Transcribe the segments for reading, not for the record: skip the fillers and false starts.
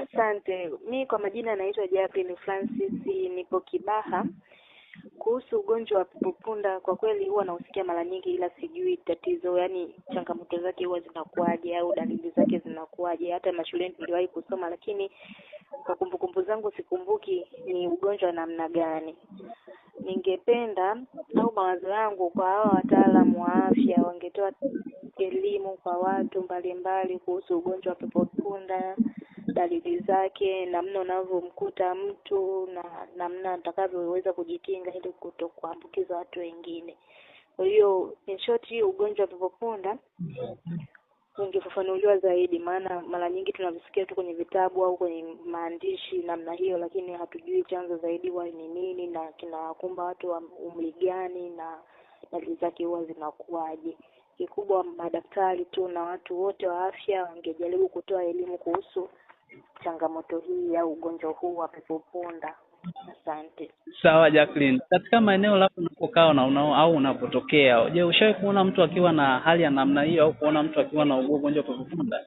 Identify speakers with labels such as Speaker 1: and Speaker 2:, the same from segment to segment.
Speaker 1: Asante. Mi kwa majina naitwa Jacqueline Francis, nipo Kibaha. Kuhusu ugonjwa wa pepopunda, kwa kweli huwa nausikia mara nyingi, ila sijui tatizo, yani changamoto zake huwa zinakuaje au dalili zake zinakuaje. Hata mashuleni niliwahi kusoma, lakini kwa kumbukumbu zangu sikumbuki ni ugonjwa namna gani. Ningependa au mawazo yangu kwa hawa wataalamu wa afya wangetoa elimu kwa watu mbalimbali kuhusu ugonjwa wa pepopunda, dalili zake, namna unavyomkuta mtu na namna atakavyoweza kujikinga ili kutokuambukiza watu wengine. Kwa hiyo in short, ugonjwa wa pepopunda ungefafanuliwa zaidi, maana mara nyingi tunavisikia tu kwenye vitabu au kwenye maandishi namna hiyo, lakini hatujui chanzo zaidi huwa ni nini na kinawakumba watu wa umri gani na dalili zake huwa zinakuwaje. Kikubwa madaktari tu na watu wote wa afya wangejaribu kutoa elimu kuhusu changamoto hii au ugonjwa huu wa pepopunda. Asante.
Speaker 2: Sawa Jacqueline, katika maeneo lako unapokaa na au unapotokea, je, ushawahi kuona mtu akiwa na hali ya namna hiyo au kuona mtu akiwa na ugonjwa wa pepopunda?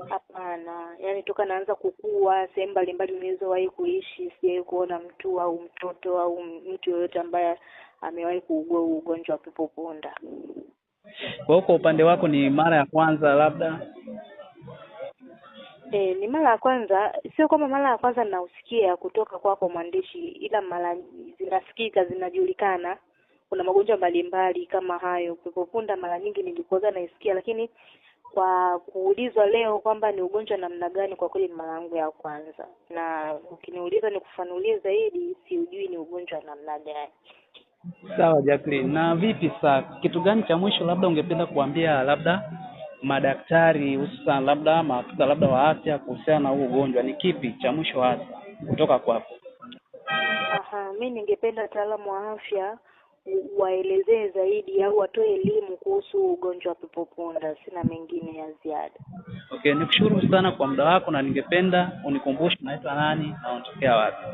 Speaker 1: Hapana, yani toka naanza kukua sehemu mbalimbali nilizowahi kuishi sijawahi kuona mtu au mtoto au mtu yoyote ambaye amewahi kuugua ugonjwa wa pepopunda.
Speaker 2: Kwa hiyo kwa upande wako ni mara ya kwanza labda?
Speaker 1: Ni mara ya kwanza, sio kama mara ya kwanza ninausikia kutoka kwako mwandishi, ila mara zinasikika, zinajulikana. Kuna magonjwa mbalimbali kama hayo. Pepopunda mara nyingi nilikuwa naisikia, lakini kwa kuulizwa leo kwamba ni ugonjwa namna gani, kwa kweli mara yangu ya kwanza. Na ukiniuliza nikufanulie zaidi, siujui ni ugonjwa namna gani.
Speaker 2: Sawa Jacqueline, na vipi sasa, kitu gani cha mwisho labda ungependa kuambia labda madaktari hususan labda maafisa labda wa afya kuhusiana na huu ugonjwa, ni kipi cha mwisho hasa kutoka kwako?
Speaker 1: Mimi ningependa wataalamu wa afya waelezee zaidi au watoe elimu kuhusu ugonjwa wa pepopunda. Sina mengine ya ziada.
Speaker 2: Okay, nikushukuru sana kwa muda wako na ningependa unikumbushe unaitwa nani na unatokea wapi?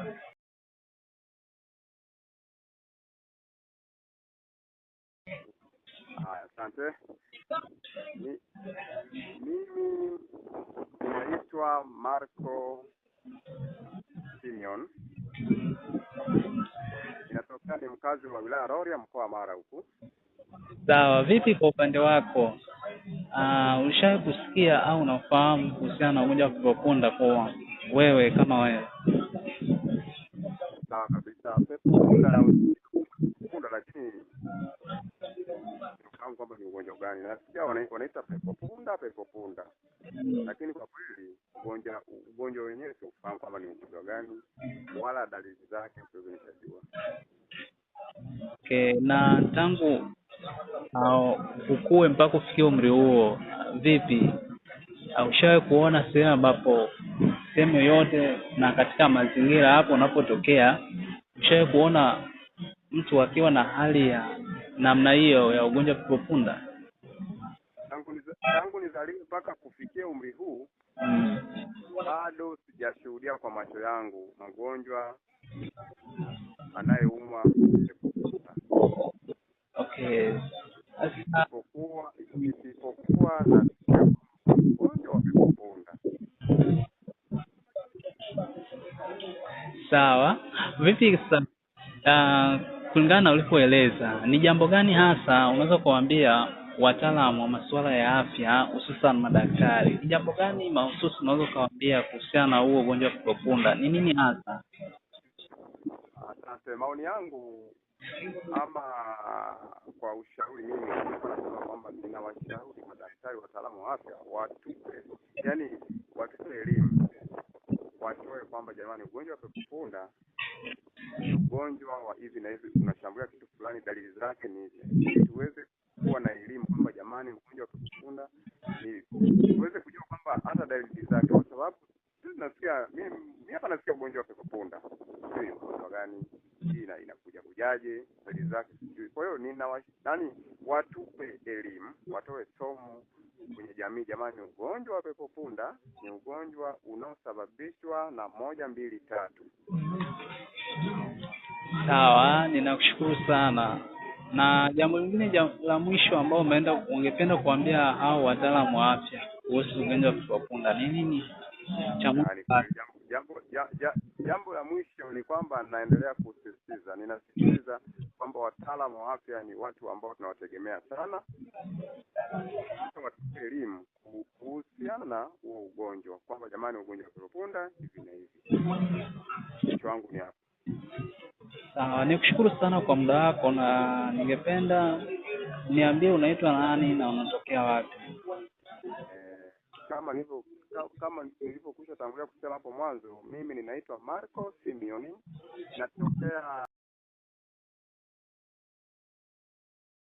Speaker 3: Asante. Mimi naitwa Marco Simeon. Ninatokea, ni mkazi wa wilaya Rorya, mkoa wa Mara huku.
Speaker 2: Sawa, vipi kwa upande wako? Ulishawahi kusikia au unafahamu kuhusiana na ugonjwa wa pepopunda kwa wewe kama wewe?
Speaker 3: Sawa kabisa. Pepopunda lakini nafahamu kwamba ni ugonjwa gani. Nasikia wanaita pepopunda. Lakini kwa kweli ugonjwa wenyewe siufahamu kama ni ugonjwa gani wala dalili zake siwezi nikajua.
Speaker 2: Okay, na tangu ukue mpaka kufikia umri huo, vipi? Ushawahi kuona sehemu yoyote na katika mazingira hapo unapotokea, ushawahi kuona mtu akiwa na hali ya namna hiyo ya ugonjwa wa pepopunda?
Speaker 3: Tangu nizaliwe mpaka kufikia umri huu bado sijashuhudia kwa macho yangu mgonjwa anayeumwa pepopunda.
Speaker 2: Okay.
Speaker 3: Isipokuwa na ugonjwa wa pepopunda.
Speaker 2: Sawa. Vipi sasa, kulingana na ulipoeleza, ni jambo gani hasa unaweza kuambia wataalamu wa masuala ya afya hususan madaktari? Ni jambo gani mahususi unaweza kuambia kuhusiana na huo ugonjwa wa pepopunda? Ni nini hasa?
Speaker 3: Asante. Maoni yangu ama kwa ushauri, mimi nasema kwamba ninawashauri madaktari, wataalamu wa afya watupe elimu, watoe kwamba jamani, ugonjwa wa pepopunda ni ugonjwa wa hivi na hivi, unashambulia kitu fulani, dalili zake ni hizi. Tuweze kuwa na elimu kwamba jamani, ugonjwa wa pepopunda tuweze kujua kwamba hata dalili zake, kwa sababu nasikia mimi hapa nasikia ugonjwa wa pepopunda sio ugonjwa gani, inakuja kujaje, dalili zake sijui. Kwa hiyo watupe elimu, watoe somo kwenye jamii, jamani, ugonjwa wa pepopunda ni ugonjwa unaosababishwa na 1, 2, 3.
Speaker 2: Sawa, ninakushukuru sana. Na jambo lingine la mwisho ambao ungependa kuambia hao wataalamu wa afya kuhusu ugonjwa wa pepopunda ni nini? cha Mungu.
Speaker 3: Jambo la mwisho ni kwamba naendelea ninasisitiza kwamba wataalamu wa afya ni watu ambao tunawategemea sana, watupe elimu kuhusiana na huo ugonjwa, kwamba jamani, ugonjwa wa pepopunda hivi na hivi. Kichwa wangu ni hapo.
Speaker 2: Sawa, nikushukuru sana kwa muda wako, na ningependa niambie unaitwa nani na unatokea wapi?
Speaker 3: Kama nilivyokusha tangulia kusema hapo mwanzo, mimi ninaitwa Marco Simeoni, natokea